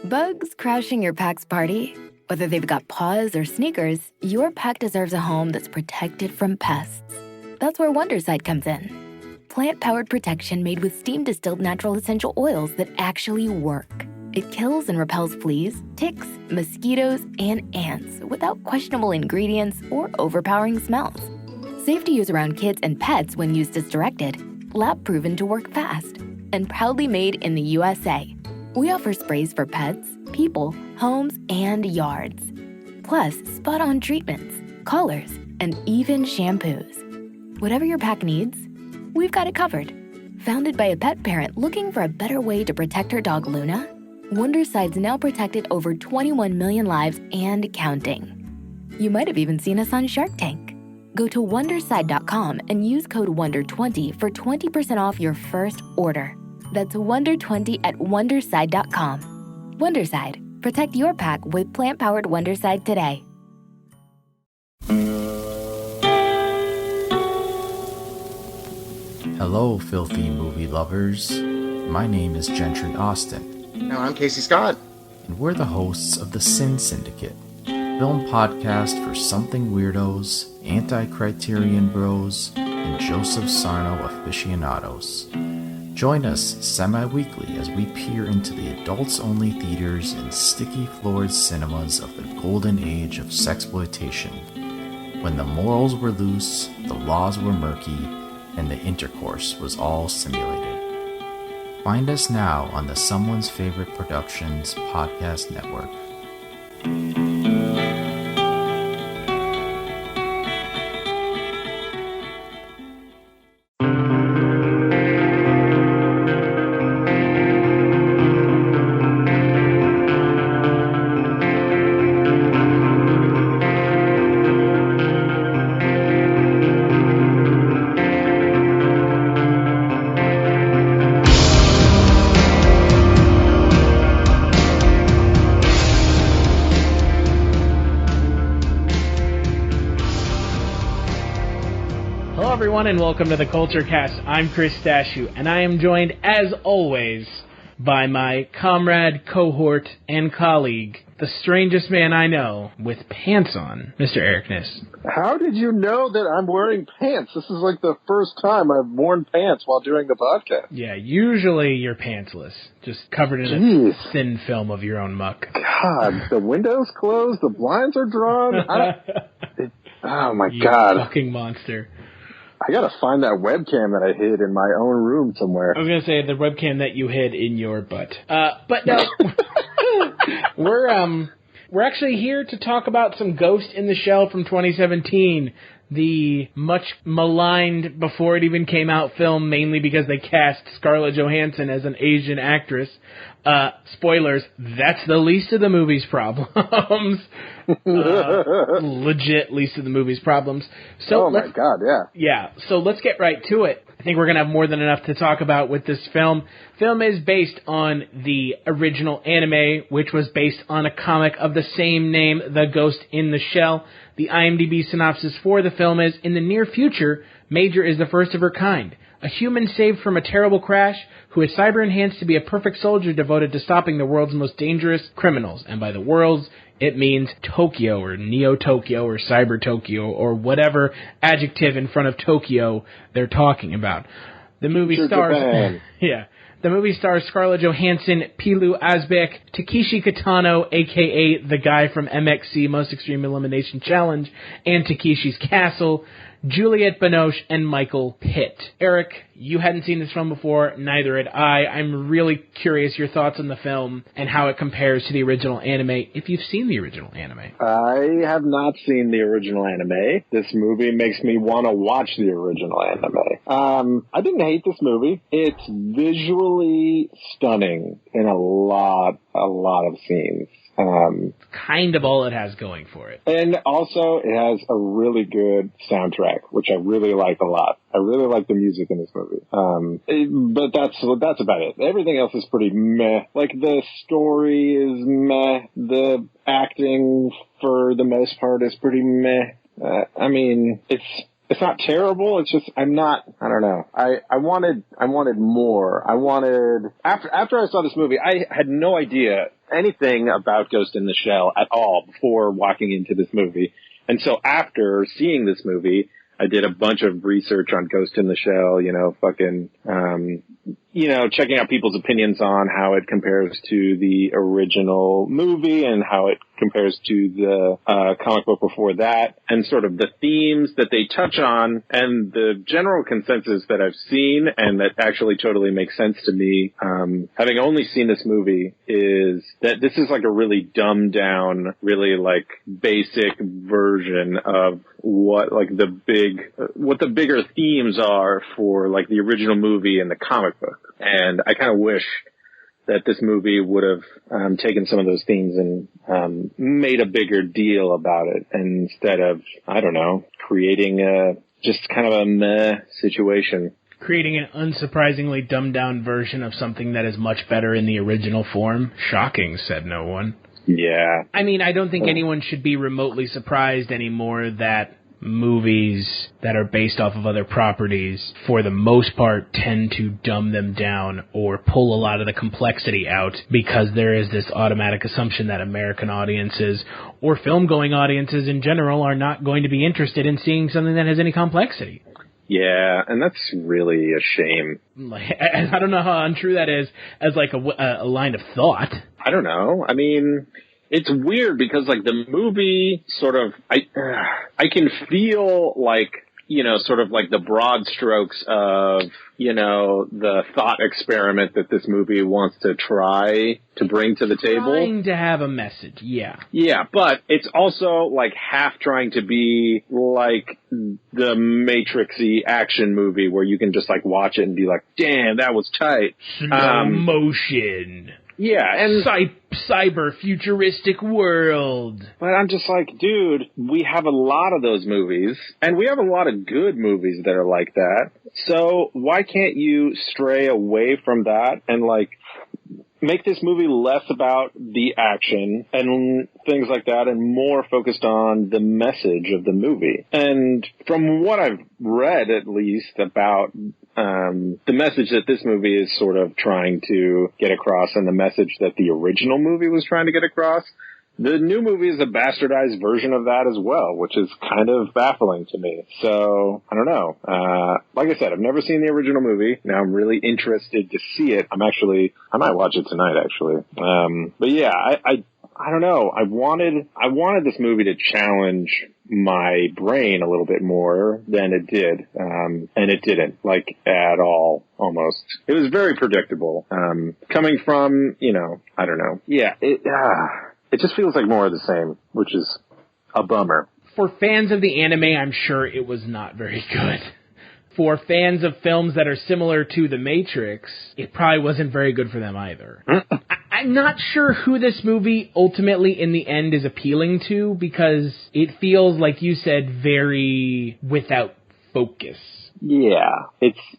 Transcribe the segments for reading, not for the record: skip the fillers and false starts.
Bugs crashing your pack's party? Whether they've got paws or sneakers, your pack deserves a home that's protected from pests. That's where Wondercide comes in. Plant-powered protection made with steam-distilled natural essential oils that actually work. It kills and repels fleas, ticks, mosquitoes, and ants without questionable ingredients or overpowering smells. Safe to use around kids and pets when used as directed. Lab-proven to work fast. And proudly made in the USA. We offer sprays for pets, people, homes, and yards. Plus, spot-on treatments, collars, and even shampoos. Whatever your pack needs, we've got it covered. Founded by a pet parent looking for a better way to protect her dog Luna, Wondercide's now protected over 21 million lives and counting. You might have even seen us on Shark Tank. Go to Wondercide.com and use code WONDER20 for 20% off your first order. That's WONDER20 at Wondercide.com. Wondercide. Protect your pack with plant-powered Wondercide today. Hello, filthy movie lovers. My name is Gentry Austin. And I'm Casey Scott. And we're the hosts of the Sin Syndicate, film podcast for something weirdos, anti-criterion bros, and Joseph Sarno aficionados. Join us semi-weekly as we peer into the adults-only theaters and sticky-floored cinemas of the golden age of sexploitation, when the morals were loose, the laws were murky, and the intercourse was all simulated. Find us now on the Someone's Favorite Productions podcast network. And welcome to the Kulturecast. I'm Chris Stachiw, and I am joined, as always, by my comrade, cohort, and colleague, the strangest man I know, with pants on, Mr. Eric Kniss. How did you know that I'm wearing pants? This is like the first time I've worn pants while doing the podcast. Yeah, usually you're pantsless, just covered in a thin film of your own muck. God, the window's closed, the blinds are drawn. Oh my God. Fucking monster. I gotta find that webcam that I hid in my own room somewhere. I was gonna say the webcam that you hid in your butt. But no, we're actually here to talk about some Ghost in the Shell from 2017, the much maligned before it even came out film, mainly because they cast Scarlett Johansson as an Asian actress. Spoilers, that's the least of the movie's problems. Legit least of the movie's problems. So my God, yeah. Yeah, so let's get right to it. I think we're going to have more than enough to talk about with this film. Film is based on the original anime, which was based on a comic of the same name, The Ghost in the Shell. The IMDb synopsis for the film is, in the near future, Major is the first of her kind. A human saved from a terrible crash who is cyber-enhanced to be a perfect soldier devoted to stopping the world's most dangerous criminals. And by the world's, it means Tokyo or Neo-Tokyo or Cyber-Tokyo or whatever adjective in front of Tokyo they're talking about. The movie stars... Yeah. The movie stars Scarlett Johansson, Pilou Asbæk, Takeshi Kitano, a.k.a. the guy from MXC, Most Extreme Elimination Challenge, and Takeshi's Castle, Juliette Binoche, and Michael Pitt. Eric, you hadn't seen this film before, neither had I. I'm really curious your thoughts on the film and how it compares to the original anime, if you've seen the original anime. I have not seen the original anime. This movie makes me want to watch the original anime. I didn't hate this movie. It's visually stunning in a lot of scenes. Kind of all it has going for it. And also, it has a really good soundtrack, which I really like a lot. I really like the music in this movie. But that's about it. Everything else is pretty meh. Like, the story is meh. The acting, for the most part, is pretty meh. I mean, it's not terrible. It's just, I don't know. I wanted more. After I saw this movie, I had no idea anything about Ghost in the Shell at all before walking into this movie. And so after seeing this movie, I did a bunch of research on Ghost in the Shell, checking out people's opinions on how it compares to the original movie and how it compares to the comic book before that, and sort of the themes that they touch on, and the general consensus that I've seen and that actually totally makes sense to me, having only seen this movie, is that this is like a really dumbed down, really like basic version of what the bigger themes are for like the original movie and the comic book. And I kind of wish that this movie would have taken some of those themes and made a bigger deal about it, instead of, I don't know, creating just kind of a meh situation. Creating an unsurprisingly dumbed-down version of something that is much better in the original form. Shocking, said no one. Yeah. I mean, I don't think anyone should be remotely surprised anymore that movies that are based off of other properties, for the most part, tend to dumb them down or pull a lot of the complexity out, because there is this automatic assumption that American audiences, or film-going audiences in general, are not going to be interested in seeing something that has any complexity. Yeah, and that's really a shame. I don't know how untrue that is as like a line of thought. I don't know. I mean, it's weird because like the movie sort of, I can feel like, sort of like the broad strokes of, the thought experiment that this movie wants to try to bring to the table. Trying to have a message, yeah. Yeah, but it's also like half trying to be like the Matrix-y action movie where you can just like watch it and be like, damn, that was tight. Slow motion. Yeah, and cyber futuristic world. But I'm just like, dude, we have a lot of those movies, and we have a lot of good movies that are like that. So why can't you stray away from that and like make this movie less about the action and things like that and more focused on the message of the movie? And from what I've read, at least, about the message that this movie is sort of trying to get across and the message that the original movie was trying to get across, the new movie is a bastardized version of that as well, which is kind of baffling to me. So, I don't know. Like I said, I've never seen the original movie. Now I'm really interested to see it. I might watch it tonight, actually. But yeah, I don't know. I wanted this movie to challenge my brain a little bit more than it did. And it didn't, like, at all, almost. It was very predictable. Coming from, I don't know. Yeah, it just feels like more of the same, which is a bummer. For fans of the anime, I'm sure it was not very good. For fans of films that are similar to The Matrix, it probably wasn't very good for them either. I'm not sure who this movie ultimately in the end is appealing to, because it feels, like you said, very without focus. Yeah,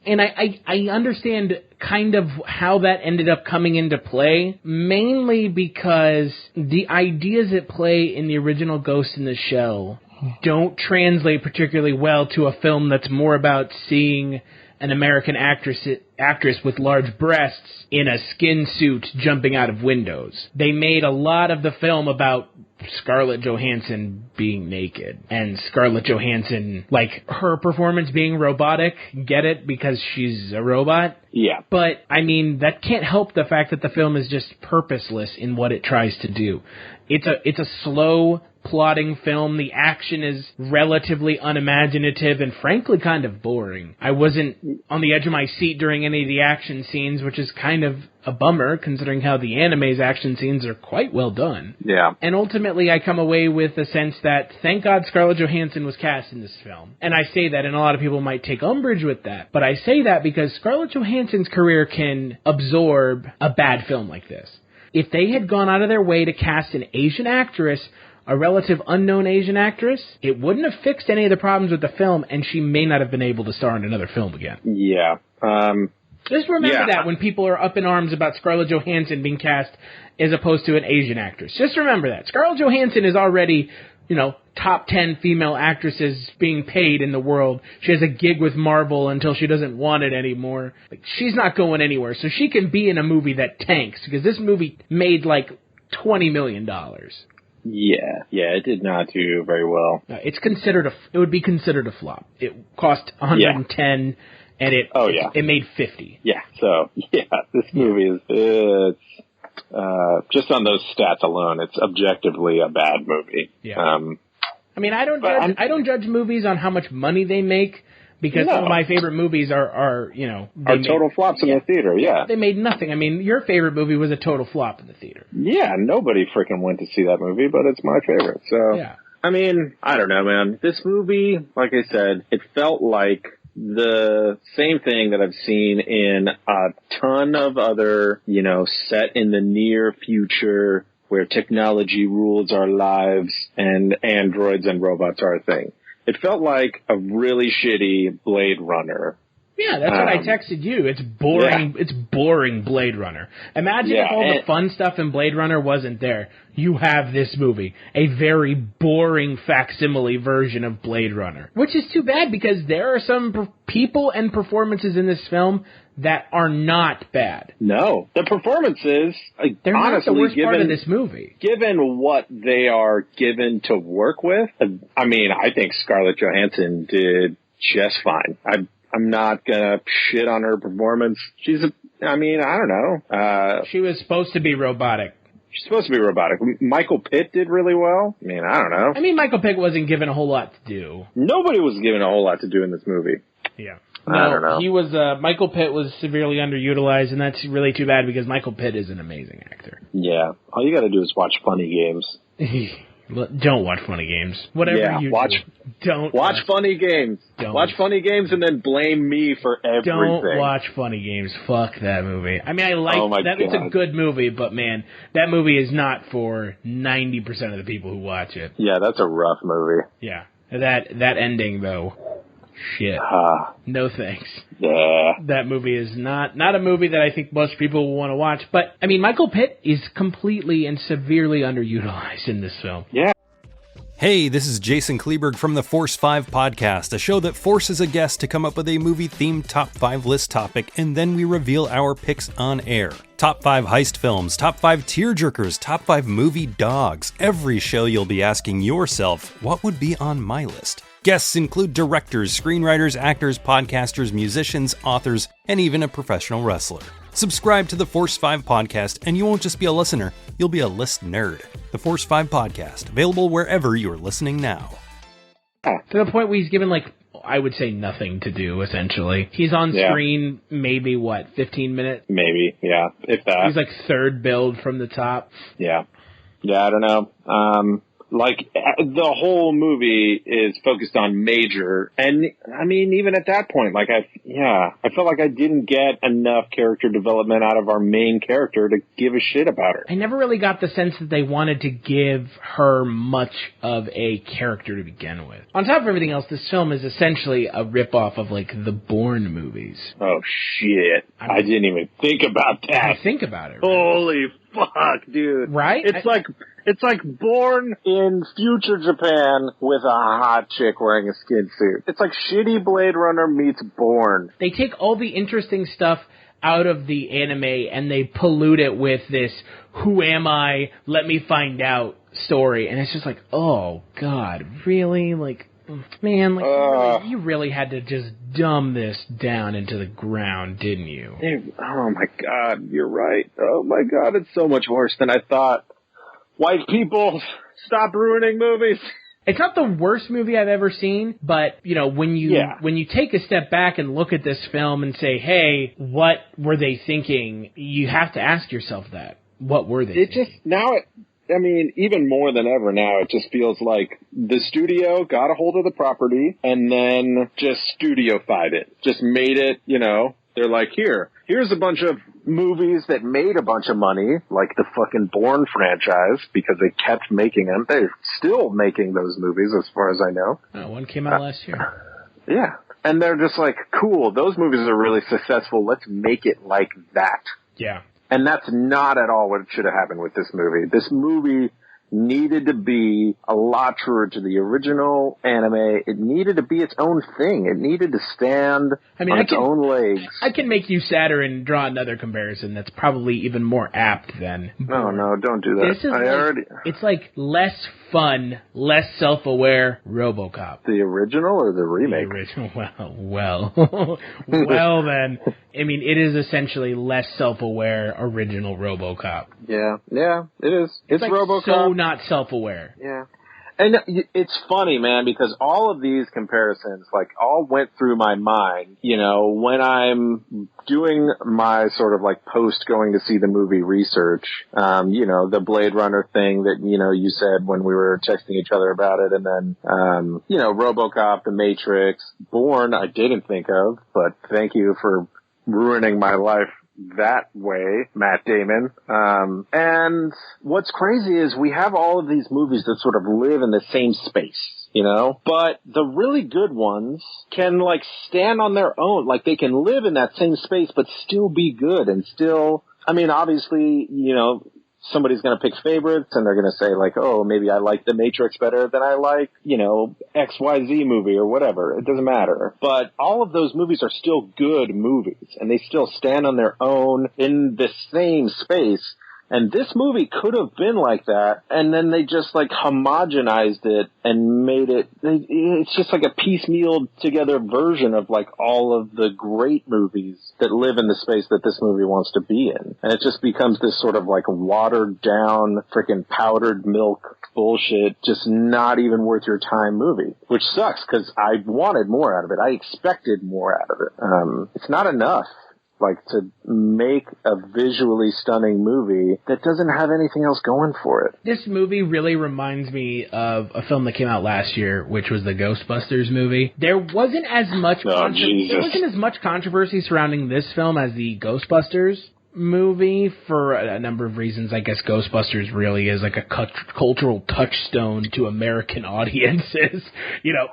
and I understand kind of how that ended up coming into play, mainly because the ideas at play in the original Ghost in the Shell don't translate particularly well to a film that's more about seeing an American actress with large breasts in a skin suit jumping out of windows. They made a lot of the film about Scarlett Johansson being naked, and Scarlett Johansson, like, her performance being robotic. Get it? Because she's a robot? Yeah. But, I mean, that can't help the fact that the film is just purposeless in what it tries to do. It's a slow, plotting film. The action is relatively unimaginative and frankly kind of boring. I wasn't on the edge of my seat during any of the action scenes, which is kind of a bummer considering how the anime's action scenes are quite well done. Yeah. And ultimately I come away with a sense that thank God Scarlett Johansson was cast in this film. And I say that, and a lot of people might take umbrage with that, but I say that because Scarlett Johansson's career can absorb a bad film like this. If they had gone out of their way to cast an Asian actress, a relative unknown Asian actress, it wouldn't have fixed any of the problems with the film, and she may not have been able to star in another film again. Yeah. Just remember that when people are up in arms about Scarlett Johansson being cast as opposed to an Asian actress. Just remember that. Scarlett Johansson is already, top 10 female actresses being paid in the world. She has a gig with Marvel until she doesn't want it anymore. Like, she's not going anywhere, so she can be in a movie that tanks, because this movie made, like, $20 million. Yeah, it did not do very well. It would be considered a flop. It cost 110, and it made 50. Yeah, so this movie is just on those stats alone, it's objectively a bad movie. Yeah. I mean, I don't judge movies on how much money they make. Because some of my favorite movies are total flops in the theater, yeah. They made nothing. I mean, your favorite movie was a total flop in the theater. Yeah, nobody freaking went to see that movie, but it's my favorite. So, I mean, I don't know, man. This movie, like I said, it felt like the same thing that I've seen in a ton of other, set in the near future where technology rules our lives and androids and robots are a thing. It felt like a really shitty Blade Runner. Yeah, that's what I texted you. It's boring. Yeah. It's boring Blade Runner. Imagine if all the fun stuff in Blade Runner wasn't there. You have this movie, a very boring facsimile version of Blade Runner, which is too bad because there are some people and performances in this film that are not bad. No, the performances, they're honestly, not the worst part of this movie. Given what they are given to work with, I mean, I think Scarlett Johansson did just fine. I'm not gonna shit on her performance. I don't know. She was supposed to be robotic. She's supposed to be robotic. Michael Pitt did really well. I mean, I don't know. I mean, Michael Pitt wasn't given a whole lot to do. Nobody was given a whole lot to do in this movie. Yeah. No, I don't know. He was, Michael Pitt was severely underutilized, and that's really too bad because Michael Pitt is an amazing actor. Yeah. All you gotta do is watch Funny Games. Don't watch Funny Games. Whatever you do. Don't watch Funny Games. Watch Funny Games and then blame me for everything. Don't watch Funny Games. Fuck that movie. I mean, I like that. It's a good movie, but man, that movie is not for 90% of the people who watch it. Yeah, that's a rough movie. Yeah. That ending, though. Shit. No thanks. Yeah. That movie is not a movie that I think most people will want to watch. But, I mean, Michael Pitt is completely and severely underutilized in this film. Yeah. Hey, this is Jason Kleberg from the Force 5 podcast, a show that forces a guest to come up with a movie-themed top 5 list topic, and then we reveal our picks on air. Top 5 heist films, top 5 tearjerkers, top 5 movie dogs. Every show you'll be asking yourself, what would be on my list? Guests include directors, screenwriters, actors, podcasters, musicians, authors, and even a professional wrestler. Subscribe to the Force 5 podcast, and you won't just be a listener, you'll be a list nerd. The Force 5 podcast, available wherever you're listening now. To the point where he's given, I would say nothing to do, essentially. He's on screen maybe, 15 minutes? Maybe, yeah, if that. He's third build from the top. Yeah. Yeah, I don't know. The whole movie is focused on Major, and I mean, even at that point, I felt like I didn't get enough character development out of our main character to give a shit about her. I never really got the sense that they wanted to give her much of a character to begin with. On top of everything else, this film is essentially a ripoff of, the Bourne movies. Oh, shit. I didn't even think about that. Think about it. Right? Holy fuck, dude. Right? It's like Bourne in future Japan with a hot chick wearing a skin suit. It's like shitty Blade Runner meets Bourne. They take all the interesting stuff out of the anime and they pollute it with this who am I, let me find out story. And it's just oh God, really? Man, you really had to just dumb this down into the ground, didn't you? Oh my God, you're right. Oh my God, it's so much worse than I thought. White people, stop ruining movies. It's not the worst movie I've ever seen, but, when you take a step back and look at this film and say, hey, what were they thinking? You have to ask yourself that. What were they thinking? Even more than ever now, it just feels like the studio got a hold of the property and then just studio-fied it. Just made it, they're like, here's a bunch of movies that made a bunch of money, like the fucking Bourne franchise, because they kept making them. They're still making those movies, as far as I know. One came out last year. Yeah. And they're just cool, those movies are really successful. Let's make it like that. Yeah. And that's not at all what should have happened with this movie. This movie needed to be a lot truer to the original anime. It needed to be its own thing. It needed to stand on its own legs. I can make you sadder and draw another comparison that's probably even more apt than Bourne. No, don't do that. This is it's like less fun, less self-aware RoboCop. The original or the remake? The original. Well then. I mean, it is essentially less self-aware original RoboCop. Yeah, it is. It's like RoboCop. So not self-aware. Yeah. And it's funny, man, because all of these comparisons, like, all went through my mind, you know, when I'm doing my sort of, like, post going to see the movie research, you know, the Blade Runner thing that, you know, you said when we were texting each other about it, and then, you know, RoboCop, The Matrix, Bourne, I didn't think of, but thank you for ruining my life that way, Matt Damon. And what's crazy is we have all of these movies that sort of live in the same space, you know? But the really good ones can, like, stand on their own. Like, they can live in that same space but still be good and still... I mean, obviously, you know, somebody's going to pick favorites and they're going to say, like, oh, maybe I like The Matrix better than I like, you know, XYZ movie or whatever. It doesn't matter. But all of those movies are still good movies, and they still stand on their own in the same space. And this movie could have been like that, and then they just, like, homogenized it and made it... It's just like a piecemeal together version of, like, all of the great movies that live in the space that this movie wants to be in. And it just becomes this sort of, like, watered-down, freaking powdered milk bullshit, just not even worth your time movie. Which sucks, because I wanted more out of it. I expected more out of it. It's not enough. Like, to make a visually stunning movie that doesn't have anything else going for it. This movie really reminds me of a film that came out last year, which was the Ghostbusters movie. There wasn't as much controversy surrounding this film as the Ghostbusters movie for a number of reasons. I guess Ghostbusters really is like a cultural touchstone to American audiences. You know,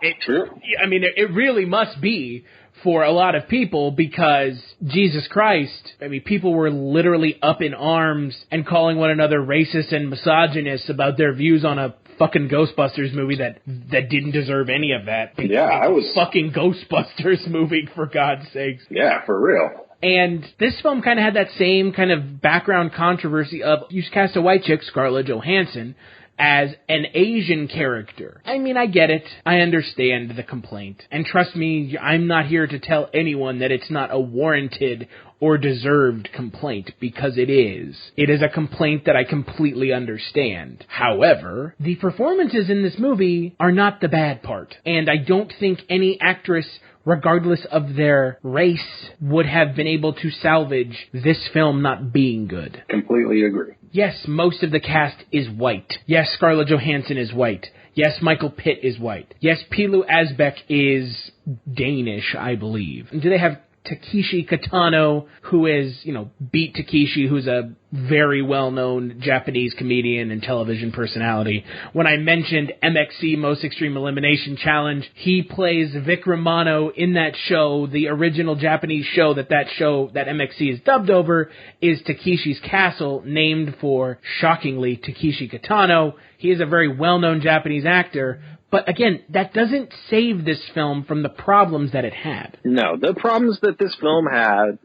I mean, it really must be for a lot of people, because Jesus Christ, I mean, people were literally up in arms and calling one another racist and misogynist about their views on a fucking Ghostbusters movie that didn't deserve any of that. Yeah, I was fucking Ghostbusters movie, for God's sakes. Yeah, for real. And this film kind of had that same kind of background controversy of, you cast a white chick, Scarlett Johansson, as an Asian character. I mean, I get it. I understand the complaint. And trust me, I'm not here to tell anyone that it's not a warranted or deserved complaint, because it is. It is a complaint that I completely understand. However, the performances in this movie are not the bad part. And I don't think any actress, regardless of their race, would have been able to salvage this film not being good. Completely agree. Yes, most of the cast is white. Yes, Scarlett Johansson is white. Yes, Michael Pitt is white. Yes, Pilou Asbæk is Danish, I believe. And do they have Takeshi Kitano, who is, you know, beat Takeshi, who's a very well-known Japanese comedian and television personality. When I mentioned MXC, Most Extreme Elimination Challenge, he plays Vic Romano in that show. The original Japanese show that MXC is dubbed over is Takeshi's Castle, named for, shockingly, Takeshi Kitano. He is a very well-known Japanese actor. But again, that doesn't save this film from the problems that it had. No, the problems that this film had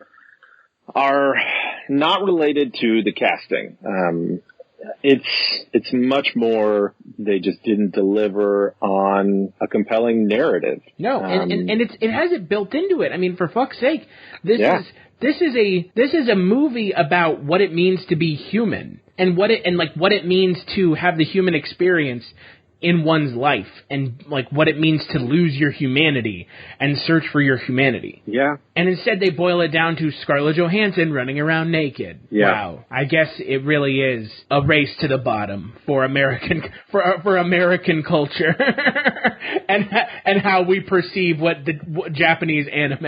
are not related to the casting. It's much more, they just didn't deliver on a compelling narrative. No, and it has it built into it. I mean, for fuck's sake, this is a movie about what it means to be human, and what it means to have the human experience in one's life, and like what it means to lose your humanity and search for your humanity. Yeah. And instead they boil it down to Scarlett Johansson running around naked. Yeah. Wow. I guess it really is a race to the bottom for American culture and how we perceive what Japanese anime.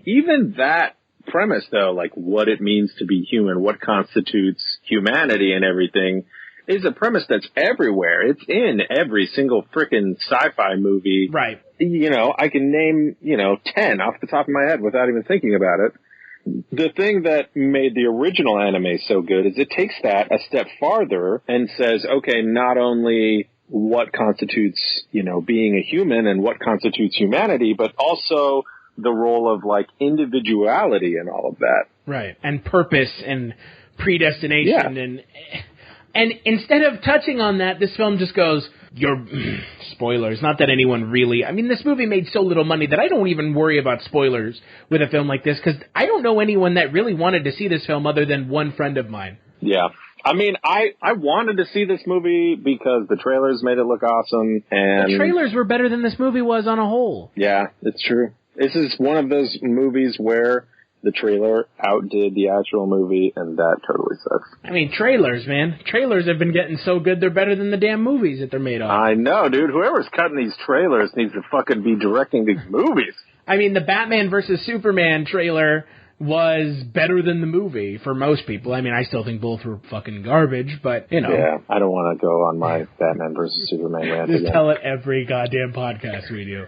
Even that premise, though, like what it means to be human, what constitutes humanity and everything, is a premise that's everywhere. It's in every single frickin' sci-fi movie. Right. You know, I can name, 10 off the top of my head without even thinking about it. the thing that made the original anime so good is it takes that a step farther and says, okay, not only what constitutes, being a human and what constitutes humanity, but also the role of like individuality and all of that. Right. And purpose and predestination. And instead of touching on that, this film just goes, spoilers. Not that anyone really... I mean, this movie made so little money that I don't even worry about spoilers with a film like this, because I don't know anyone that really wanted to see this film other than one friend of mine. Yeah. I mean, I wanted to see this movie because the trailers made it look awesome, and... The trailers were better than this movie was on a whole. Yeah, it's true. This is one of those movies where the trailer outdid the actual movie, and that totally sucks. I mean, trailers, man. Trailers have been getting so good, they're better than the damn movies that they're made of. I know, dude. Whoever's cutting these trailers needs to fucking be directing these movies. I mean, the Batman vs. Superman trailer was better than the movie for most people. I mean, I still think both were fucking garbage, but, Yeah, I don't want to go on my Batman vs. Superman rant Just again. tell it every goddamn podcast we do.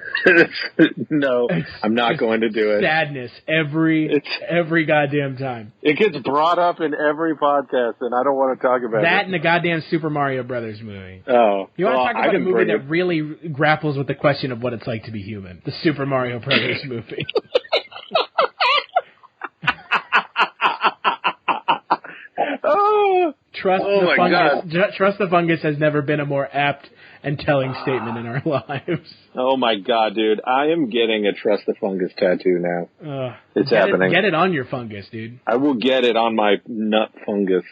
No, I'm not going to do it. Sadness every goddamn time. It gets brought up in every podcast, and I don't want to talk about That it. and the goddamn Super Mario Brothers movie. Oh. You want to talk about a movie that it. really grapples with the question of what it's like to be human? The Super Mario Brothers movie. Oh. Trust the fungus has never been a more apt and telling statement in our lives. Oh my god, dude. I am getting a Trust the Fungus tattoo now. It's happening. Get it on your fungus, dude. I will get it on my nut fungus.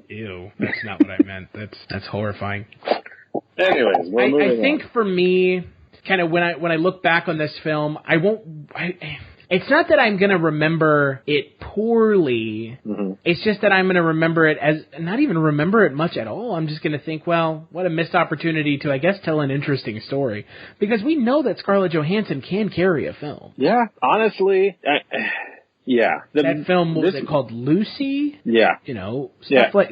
Ew, that's not what I meant. That's horrifying. Anyways, we're moving I think on. for me, kind of when I look back on this film, it's not that I'm going to remember it poorly. Mm-hmm. It's just that I'm going to remember it as not even remember it much at all. I'm just going to think, well, what a missed opportunity to, I guess, tell an interesting story. Because we know that Scarlett Johansson can carry a film. Yeah, honestly, yeah. That film, what was it called, Lucy? Yeah.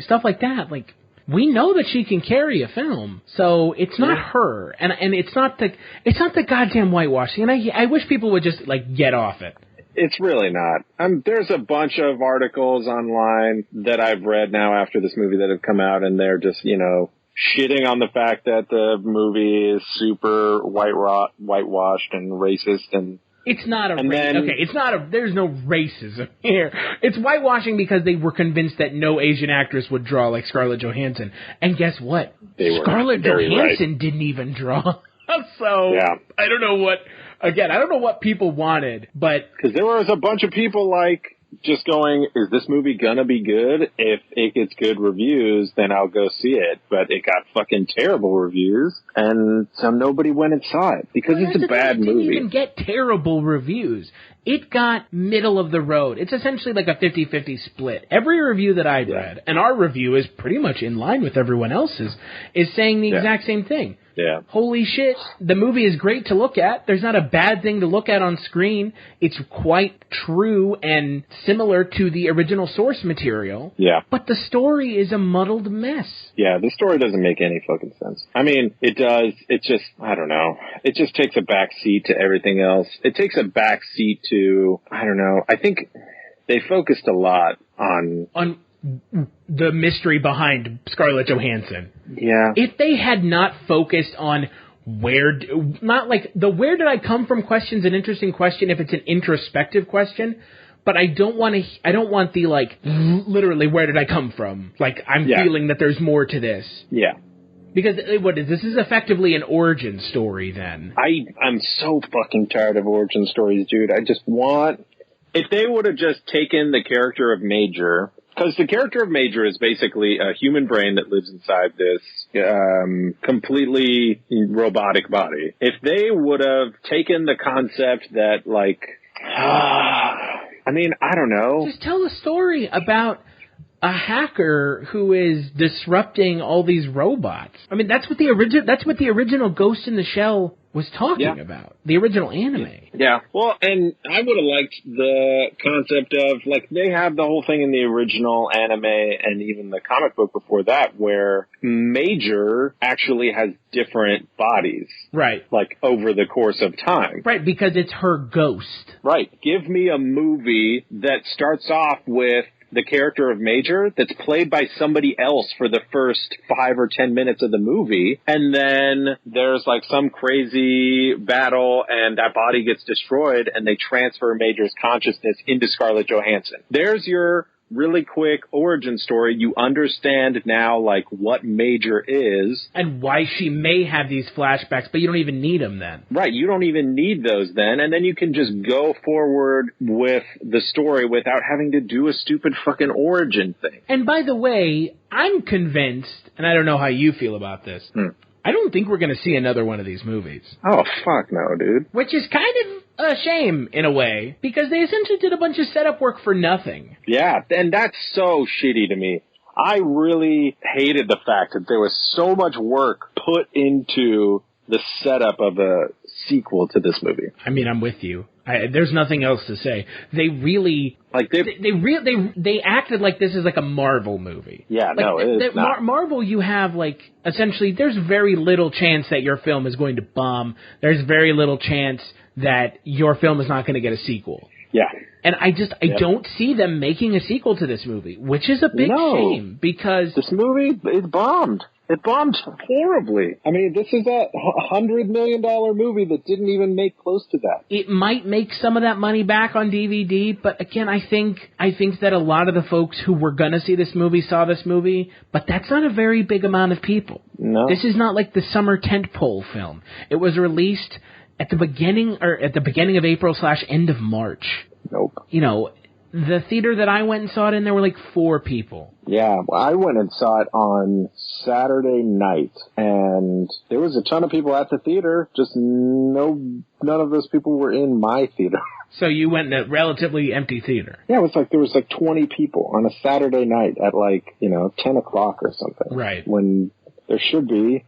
Stuff like that. Like, we know that she can carry a film, so it's not her, and it's not the goddamn whitewashing. And I wish people would just get off it. It's really not. There's a bunch of articles online that I've read now after this movie that have come out, and they're just shitting on the fact that the movie is super whitewashed and racist and. It's not there's no racism here. It's whitewashing because they were convinced that no Asian actress would draw like Scarlett Johansson. And guess what? Scarlett Johansson didn't even draw. So, yeah. I don't know what people wanted, but... Because there was a bunch of people just going, is this movie gonna be good? If it gets good reviews, then I'll go see it. But it got fucking terrible reviews, and so nobody went and saw it because it's a bad movie. It didn't even get terrible reviews. It got middle of the road. It's essentially like a 50-50 split. Every review that I've read, and our review is pretty much in line with everyone else's, is saying the exact same thing. Yeah. Holy shit, the movie is great to look at. There's not a bad thing to look at on screen. It's quite true and similar to the original source material. Yeah. But the story is a muddled mess. Yeah, the story doesn't make any fucking sense. I mean, it does. It just, I don't know. It just takes a back seat to everything else. It takes a back seat to, I don't know. I think they focused a lot on the mystery behind Scarlett Johansson. Yeah. If they had not focused on where did I come from question's an interesting question if it's an introspective question, but I don't want the literally where did I come from? I'm feeling that there's more to this. Yeah. Because this is effectively an origin story then. I'm so fucking tired of origin stories, dude. I just want, if they would have just taken the character of Major, because the character of Major is basically a human brain that lives inside this completely robotic body. If they would have taken the concept that, I mean, I don't know. Just tell a story about a hacker who is disrupting all these robots. I mean, that's what the original Ghost in the Shell was talking about. The original anime. Yeah. Well, and I would have liked the concept of, like, they have the whole thing in the original anime and even the comic book before that where Major actually has different bodies. Right. Like, over the course of time. Right, because it's her ghost. Right. Give me a movie that starts off with the character of Major that's played by somebody else for the first 5 or 10 minutes of the movie, and then there's like some crazy battle and that body gets destroyed and they transfer Major's consciousness into Scarlett Johansson. There's your really quick origin story. You understand now, like, what Major is. And why she may have these flashbacks, but you don't even need them then. Right, you don't even need those then, and then you can just go forward with the story without having to do a stupid fucking origin thing. And by the way, I'm convinced, and I don't know how you feel about this, I don't think we're going to see another one of these movies. Oh, fuck no, dude. Which is kind of a shame, in a way, because they essentially did a bunch of setup work for nothing. Yeah, and that's so shitty to me. I really hated the fact that there was so much work put into the setup of a sequel to this movie. I mean, I'm with you. There's nothing else to say. They really, like, they acted like this is like a Marvel movie. Yeah, like, no, it is not. Marvel, you have, like, essentially, there's very little chance that your film is going to bomb. There's very little chance that your film is not going to get a sequel. Yeah. And I don't see them making a sequel to this movie, which is a big shame, because this movie, it bombed. It bombed horribly. I mean, this is a $100 million movie that didn't even make close to that. It might make some of that money back on DVD, but again, I think that a lot of the folks who were going to see this movie saw this movie, but that's not a very big amount of people. No. This is not like the summer tentpole film. It was released at the beginning of April / end of March. Nope. You know, the theater that I went and saw it in, there were like 4 people. Yeah, well, I went and saw it on Saturday night, and there was a ton of people at the theater, just none of those people were in my theater. So you went in a relatively empty theater? Yeah, it was like there was like 20 people on a Saturday night at like, 10 o'clock or something. Right. When there should be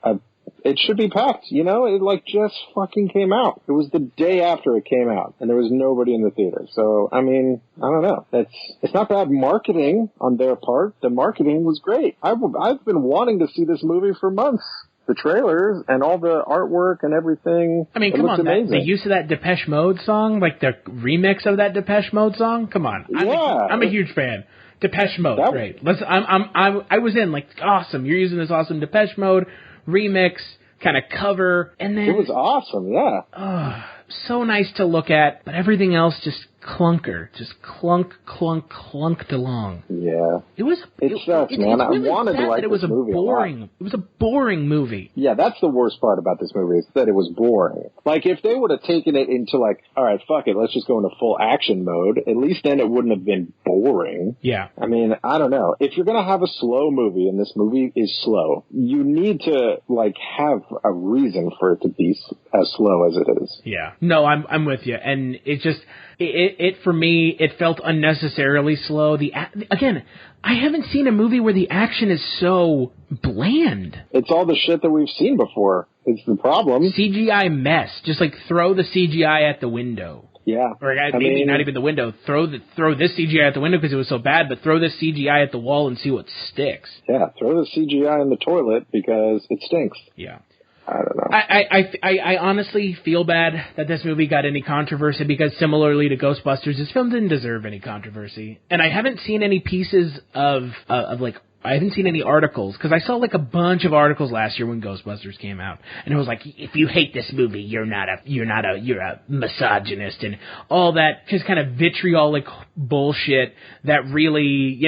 it should be packed, it like just fucking came out. It was the day after it came out, and there was nobody in the theater. So, I mean, I don't know. It's not bad marketing on their part. The marketing was great. I've been wanting to see this movie for months. The trailers and all the artwork and everything. I mean, come on, the use of that Depeche Mode song, like the remix of that Depeche Mode song. Come on, I'm a huge fan. Depeche Mode, great. I was in, like, awesome. You're using this awesome Depeche Mode remix kind of cover, and then it was awesome. Yeah. Oh, so nice to look at, but everything else just clunker, just clunked along. Yeah. It sucks, man. I wanted to like this movie a lot. It was a boring movie. Yeah, that's the worst part about this movie, is that it was boring. Like, if they would have taken it into, like, all right, fuck it, let's just go into full action mode, at least then it wouldn't have been boring. Yeah. I mean, I don't know. If you're going to have a slow movie, and this movie is slow, you need to, like, have a reason for it to be as slow as it is. Yeah. No, I'm with you. And it just... It for me, it felt unnecessarily slow. Again, I haven't seen a movie where the action is so bland. It's all the shit that we've seen before. It's the problem. CGI mess. Just like throw the CGI at the window. Yeah. Or maybe not even the window. Throw this CGI at the window because it was so bad, but throw this CGI at the wall and see what sticks. Yeah, throw the CGI in the toilet because it stinks. Yeah. I don't know. I honestly feel bad that this movie got any controversy, because similarly to Ghostbusters, this film didn't deserve any controversy. And I haven't seen any pieces of like, I haven't seen any articles, because I saw like a bunch of articles last year when Ghostbusters came out, and it was like, if you hate this movie, you're a misogynist, and all that just kind of vitriolic bullshit that really,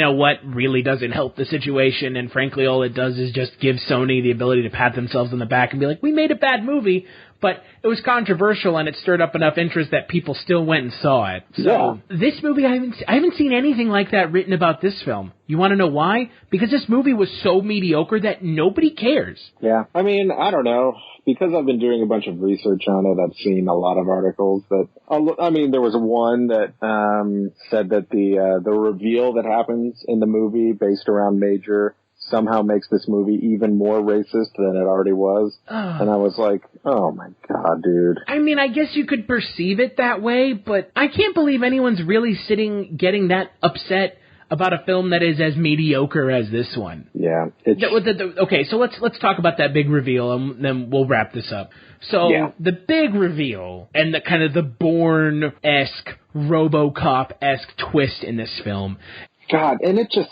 really doesn't help the situation, and frankly, all it does is just give Sony the ability to pat themselves on the back and be like, we made a bad movie, but it was controversial and it stirred up enough interest that people still went and saw it. So This movie, I haven't seen anything like that written about this film. You want to know why? Because this movie was so mediocre that nobody cares. Yeah. I mean, I don't know. Because I've been doing a bunch of research on it, I've seen a lot of articles that, there was one that said that the reveal that happens in the movie based around Major somehow makes this movie even more racist than it already was. And I was like, oh my God, dude. I mean, I guess you could perceive it that way, but I can't believe anyone's really getting that upset about a film that is as mediocre as this one. Yeah. Okay, so let's talk about that big reveal, and then we'll wrap this up. So the big reveal and the kind of the Bourne-esque, RoboCop-esque twist in this film. God, and it just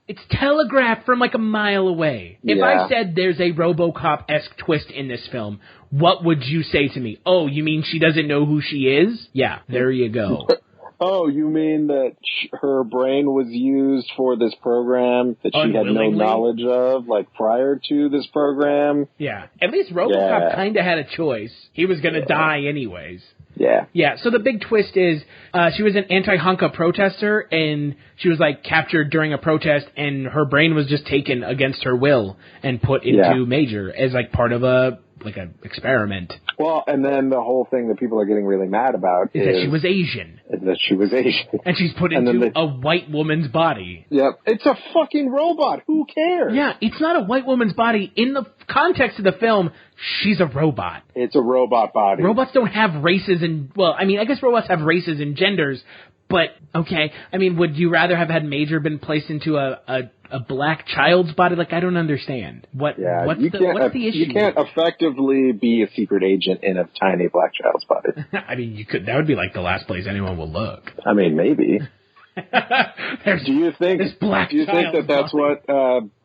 it's telegraphed from like a mile away. If I said there's a RoboCop-esque twist in this film, what would you say to me? Oh, you mean she doesn't know who she is? Yeah, there you go. Oh, you mean that her brain was used for this program that she had no knowledge of, like, prior to this program? Yeah. At least RoboCop kind of had a choice. He was going to die anyways. Yeah. Yeah, so the big twist is she was an anti-Hunka protester, and she was, like, captured during a protest, and her brain was just taken against her will and put into Major as, like, part of an experiment. Well, and then the whole thing that people are getting really mad about is that she was Asian. And she's put into a white woman's body. Yep. It's a fucking robot. Who cares? Yeah, it's not a white woman's body. In the context of the film, she's a robot. It's a robot body. Robots don't have races and, well, I mean, I guess robots have races and genders, but, okay, I mean, would you rather have had Major been placed into a black child's body? Like, I don't understand. What's the issue? You can't effectively be a secret agent in a tiny black child's body. I mean, you could. That would be like the last place anyone will look. I mean, maybe. Do you think that that's what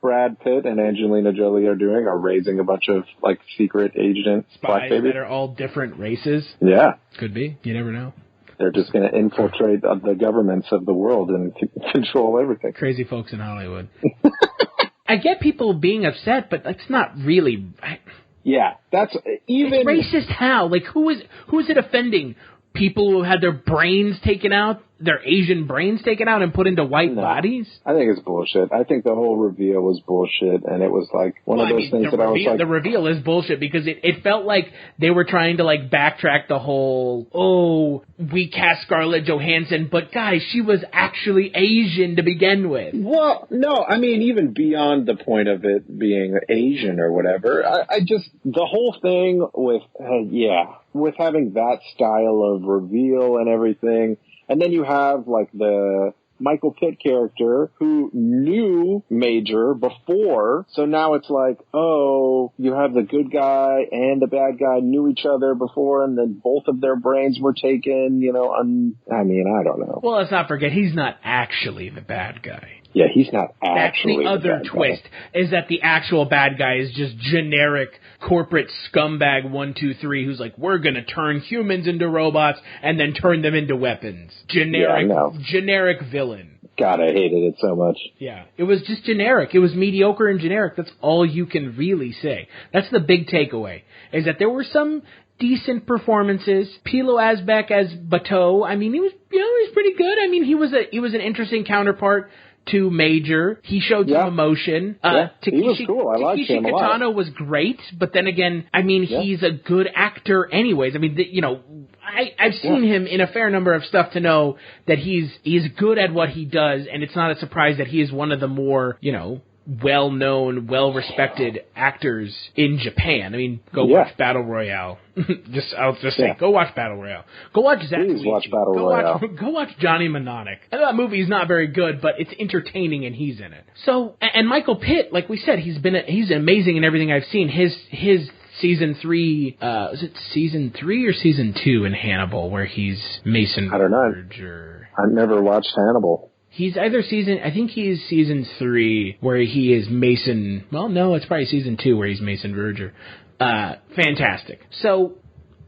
Brad Pitt and Angelina Jolie are doing? Are raising a bunch of like secret agent black babies that are all different races? Yeah, could be. You never know. They're just going to infiltrate the governments of the world and control everything. Crazy folks in Hollywood. I get people being upset, but that's not really. Yeah, that's even. It's racist how? Like, who is it offending? People who had their brains taken out, their Asian brains taken out and put into white bodies? I think it's bullshit. I think the whole reveal was bullshit, and it was like one of those things that I was like... The reveal is bullshit because it felt like they were trying to, like, backtrack the whole, we cast Scarlett Johansson, but guys, she was actually Asian to begin with. Well, no, I mean, even beyond the point of it being Asian or whatever, I just... The whole thing with having that style of reveal and everything... And then you have, like, the Michael Pitt character who knew Major before. So now it's like, oh, you have the good guy and the bad guy knew each other before, and then both of their brains were taken, I don't know. Well, let's not forget, he's not actually the bad guy. Yeah, he's not actually That's the other twist, is that the actual bad guy is just generic corporate scumbag 123 who's like, we're going to turn humans into robots and then turn them into weapons. Generic villain. God, I hated it so much. Yeah, it was just generic. It was mediocre and generic. That's all you can really say. That's the big takeaway, is that there were some decent performances. Pilou Asbæk as Bateau, I mean, he was pretty good. I mean, he was an interesting counterpart to Major. He showed some emotion. He was cool. I liked him a lot. Takeshi Kitano was great, but then again, I mean, he's a good actor anyways. I mean, I've seen him in a fair number of stuff to know that he's good at what he does, and it's not a surprise that he is one of the more, well-known, well-respected actors in Japan. I mean, watch Battle Royale. I'll just say, go watch Battle Royale. Go watch Zach. Please watch Battle Royale. Go watch Johnny Mnemonic. And that movie is not very good, but it's entertaining, and he's in it. So, and Michael Pitt, like we said, he's amazing in everything I've seen. His season 3, is it season 3 or season 2 in Hannibal, where he's Mason Verge? I've never watched Hannibal. He's either he's season 3 where he is Mason, well, no, it's probably season 2 where he's Mason Verger. Fantastic. So,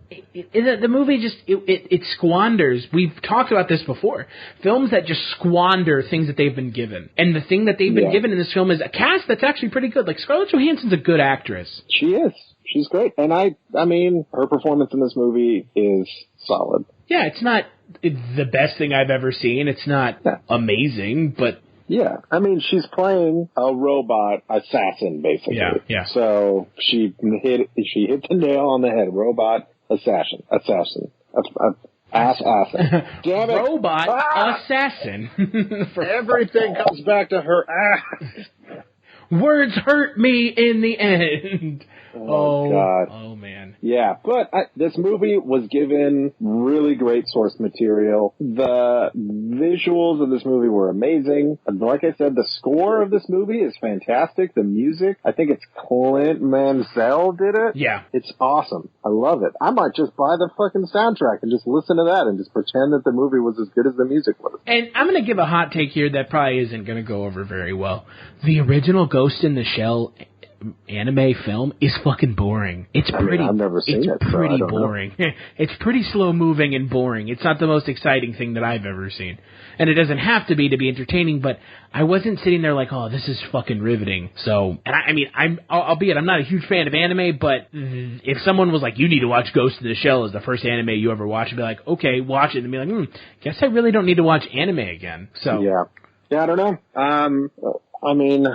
the movie just, it squanders, we've talked about this before, films that just squander things that they've been given. And the thing that they've been given in this film is a cast that's actually pretty good. Like, Scarlett Johansson's a good actress. She is. She's great. And I mean, her performance in this movie is solid. Yeah, it's not the best thing I've ever seen. It's not amazing, but... Yeah, I mean, she's playing a robot assassin, basically. Yeah. So she hit the nail on the head. Robot assassin. Assassin. Damn it. Robot assassin. Everything comes back to her ass. Words hurt me in the end. Oh, God. Oh, man. Yeah, but this movie was given really great source material. The visuals of this movie were amazing. And like I said, the score of this movie is fantastic. The music, I think it's Clint Mansell did it. Yeah. It's awesome. I love it. I might just buy the fucking soundtrack and just listen to that and just pretend that the movie was as good as the music was. And I'm going to give a hot take here that probably isn't going to go over very well. The original Ghost in the Shell anime film is fucking boring. It's pretty. I've never seen it. It's pretty so boring. It's pretty slow moving and boring. It's not the most exciting thing that I've ever seen, and it doesn't have to be entertaining. But I wasn't sitting there like, oh, this is fucking riveting. So, and I mean, albeit I'm not a huge fan of anime, but if someone was like, you need to watch Ghost in the Shell as the first anime you ever watch, I'd be like, okay, watch it, and be like, guess I really don't need to watch anime again. So yeah, I don't know. I mean,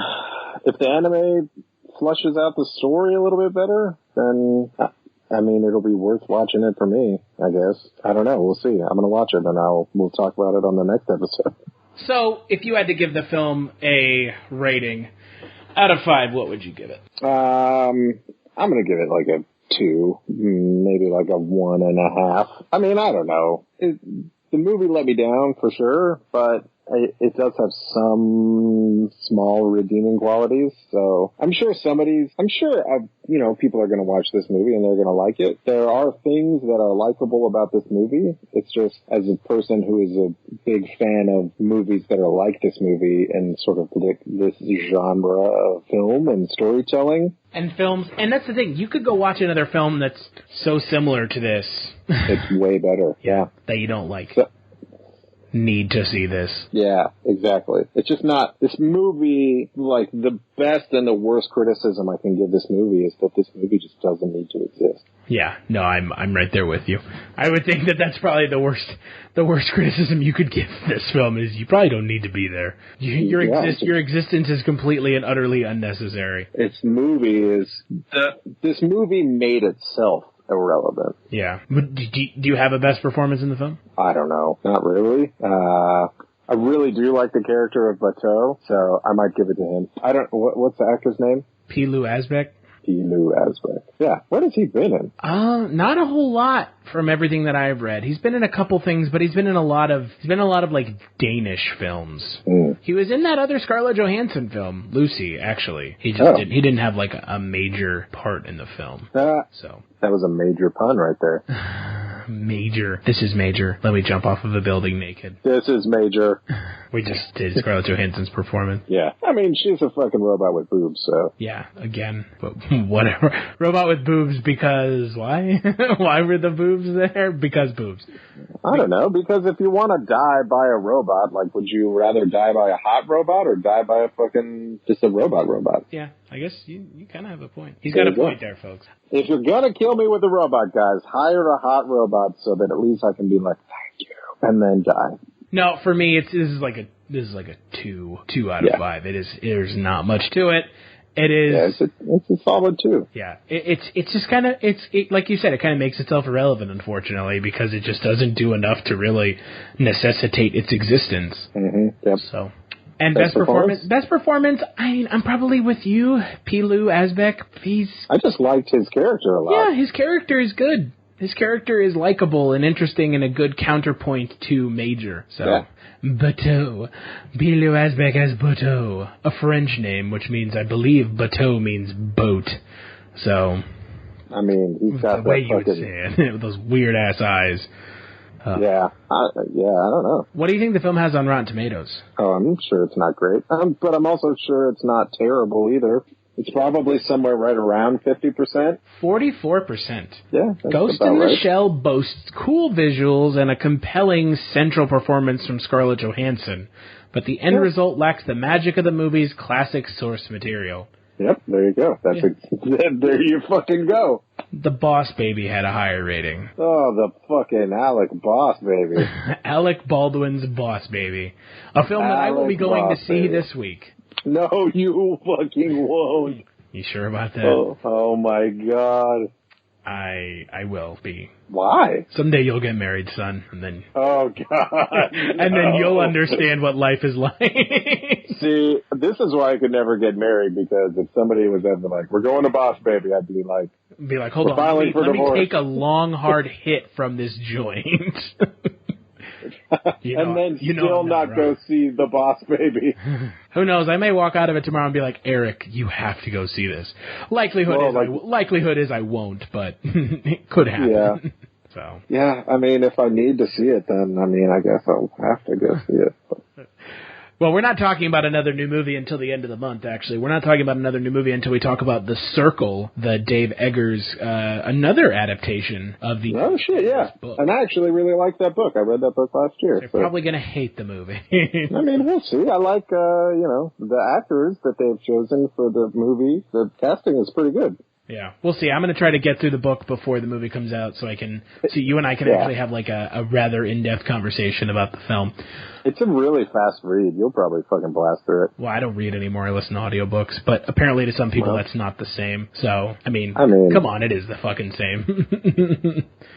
if the anime flushes out the story a little bit better, then, I mean, it'll be worth watching it for me, I guess. I don't know. We'll see. I'm going to watch it, and we'll talk about it on the next episode. So, if you had to give the film a rating out of 5, what would you give it? I'm going to give it like a 2, maybe like a 1.5. I mean, I don't know. The movie let me down for sure, but it does have some small redeeming qualities. So I'm sure people are going to watch this movie and they're going to like it. There are things that are likable about this movie. It's just, as a person who is a big fan of movies that are like this movie and sort of this genre of film and storytelling. And films, and that's the thing, you could go watch another film that's so similar to this. It's way better. Yeah. That you don't like. Need to see this. Yeah, exactly. It's just not, this movie, like, the best and the worst criticism I can give this movie is that this movie just doesn't need to exist. Yeah, no, I'm right there with you. I would think that that's probably the worst criticism you could give this film is you probably don't need to be there. Your existence is completely and utterly unnecessary. This movie made itself irrelevant. Yeah. Do you have a best performance in the film? I don't know. Not really. I really do like the character of Bateau, so I might give it to him. What's the actor's name? Pilou Asbæk. Pilou Asbæk. Yeah. What has he been in? Not a whole lot from everything that I've read. He's been in a couple things, but he's been in a lot of like Danish films. Mm. He was in that other Scarlett Johansson film, Lucy, actually. He didn't have like a major part in the film. So that was a major pun right there. Major. This is major. Let me jump off of a building naked. This is major. We just did Scarlett Johansson's performance. Yeah. I mean, she's a fucking robot with boobs, so. Yeah, again. But whatever. Robot with boobs because why? Why were the boobs there? Because boobs. I don't know. Because if you want to die by a robot, like, would you rather die by a hot robot or die by a fucking, just a robot? Yeah. I guess you kind of have a point. He's got a point there, folks. If you're going to kill me with a robot, guys, hire a hot robot so that at least I can be like, thank you, and then die. No, for me, this is like a 2 out of 5. There's not much to it. It is. Yeah, it's a solid 2. Yeah, it's just kind of like you said, it kind of makes itself irrelevant, unfortunately, because it just doesn't do enough to really necessitate its existence. Mm-hmm. Yep. So. And best performance, I mean, I'm probably with you, Pilou Asbæk. I just liked his character a lot. Yeah, his character is good. His character is likable and interesting and a good counterpoint to Major. So, yeah. Bateau. Pilou Asbæk as Bateau. A French name, which means, I believe, Bateau means boat. So. I mean, he's got the way you would say it, with those weird-ass eyes. Yeah, I don't know. What do you think the film has on Rotten Tomatoes? Oh, I'm sure it's not great, but I'm also sure it's not terrible either. It's probably somewhere right around 50%. 44%. Yeah, Ghost in the Shell boasts cool visuals and a compelling central performance from Scarlett Johansson, but the end result lacks the magic of the movie's classic source material. Yep, there you go. There you fucking go. The Boss Baby had a higher rating. Oh, the fucking Alec Boss Baby. Alec Baldwin's Boss Baby. A film that I will be going to see this week. No, you fucking won't. You sure about that? Oh my God. I will be. Why? Someday you'll get married, son, and then... Oh, God. And then you'll understand what life is like. See, this is why I could never get married, because if somebody was ever like, we're going to Boss Baby, I'd be like, hold on, let me take a long, hard hit from this joint. And then still not go see the Boss Baby. Who knows? I may walk out of it tomorrow and be like, Eric, you have to go see this. Likelihood is I won't, but it could happen. Yeah. So. Yeah, I mean, if I need to see it, then, I guess I'll have to go see it. Well, we're not talking about another new movie until the end of the month, actually. We're not talking about another new movie until we talk about The Circle, the Dave Eggers, another adaptation of the... Oh, shit, yeah. Book. And I actually really like that book. I read that book last year. You're probably going to hate the movie. We'll see. I like, the actors that they've chosen for the movie. The casting is pretty good. Yeah, we'll see. I'm going to try to get through the book before the movie comes out so you and I can actually have like a rather in-depth conversation about the film. It's a really fast read. You'll probably fucking blast through it. Well, I don't read anymore. I listen to audiobooks. But apparently to some people that's not the same. So, I mean, come on, it is the fucking same.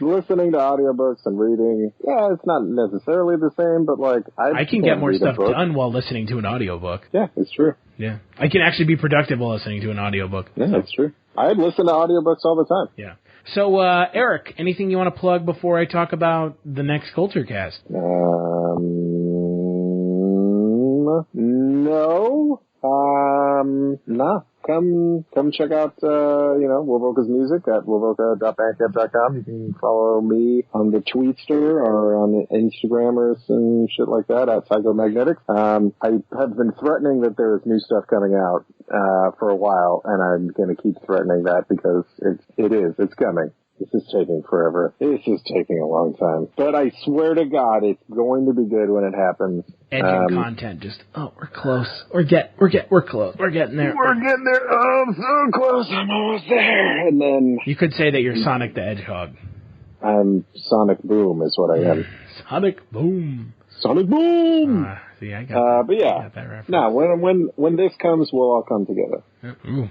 Listening to audiobooks and reading, it's not necessarily the same, but like... I can get more stuff done while listening to an audiobook. Yeah, it's true. Yeah. I can actually be productive while listening to an audiobook. Yeah, that's true. I listen to audiobooks all the time. Yeah. So, Eric, anything you want to plug before I talk about the next Kulturecast? No. Nah. Come check out, Wovoka's music at wovoka.bandcamp.com. You can follow me on the Tweetster or on the Instagrammers and shit like that at Psychomagnetics. I have been threatening that there's new stuff coming out, for a while, and I'm gonna keep threatening that because it's coming. This is taking forever. This is taking a long time. But I swear to God, it's going to be good when it happens. Edging content, we're close. We're close. We're getting there. We're getting there. Oh, I'm so close. I'm almost there. And then... You could say that you're Sonic the Hedgehog. I'm Sonic Boom is what I am. Sonic Boom. Sonic Boom! See, I got that. But yeah. I got that reference. No, when this comes, we'll all come together. Ooh,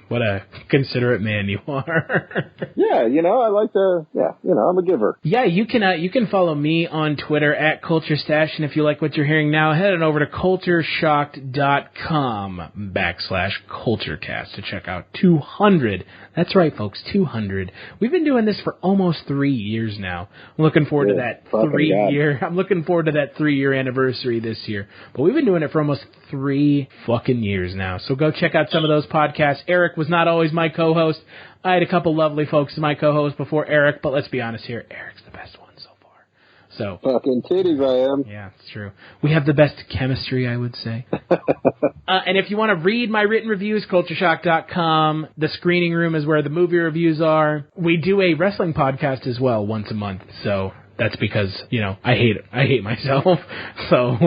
what a considerate man you are. Yeah, I like to, I'm a giver. Yeah, you can follow me on Twitter at CultureStash, and if you like what you're hearing now, head on over to cultureshocked.com/Kulturecast to check out 200. That's right, folks, 200. We've been doing this for almost 3 years now. I'm looking forward to that 3-year. I'm looking forward to that 3-year anniversary this year. But we've been doing it for almost 3 fucking years now. So go check out some of those podcasts. Eric was not always my co-host. I had a couple lovely folks as my co-host before Eric, but let's be honest here, Eric's the best one so far. So fucking titties I am. Yeah, it's true. We have the best chemistry, I would say. And if you want to read my written reviews, cultureshock.com. The screening room is where the movie reviews are. We do a wrestling podcast as well once a month, so that's because, I hate myself. So,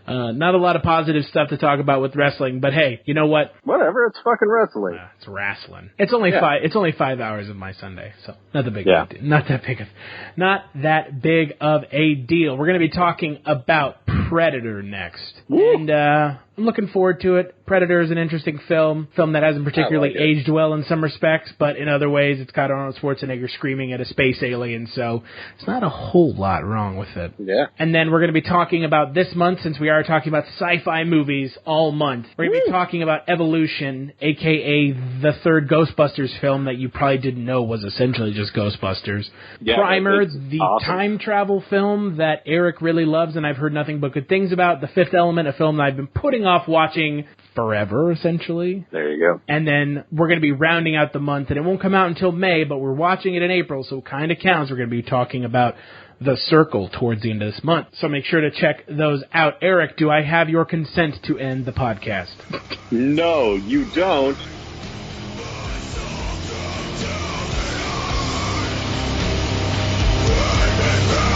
not a lot of positive stuff to talk about with wrestling, but hey, you know what? Whatever, it's fucking wrestling. It's wrestling. It's only 5 hours of my Sunday, so not that big of a deal. Not that big of a deal. We're going to be talking about Predator next. Woo! And I'm looking forward to it. Predator is an interesting film that hasn't particularly aged well in some respects, but in other ways it's got Arnold Schwarzenegger screaming at a space alien, so it's not a whole lot wrong with it. Yeah. And then we're going to be talking about this month, since we are talking about sci-fi movies all month, we're going to be talking about Evolution, a.k.a. the third Ghostbusters film that you probably didn't know was essentially just Ghostbusters. Yeah, Primer, the time travel film that Eric really loves and I've heard nothing but good things about. The Fifth Element, a film that I've been putting off watching forever, essentially. There you go. And then we're going to be rounding out the month, and it won't come out until May, but we're watching it in April, so it kind of counts. We're going to be talking about The Circle towards the end of this month. So make sure to check those out. Eric, do I have your consent to end the podcast? No, you don't. Remember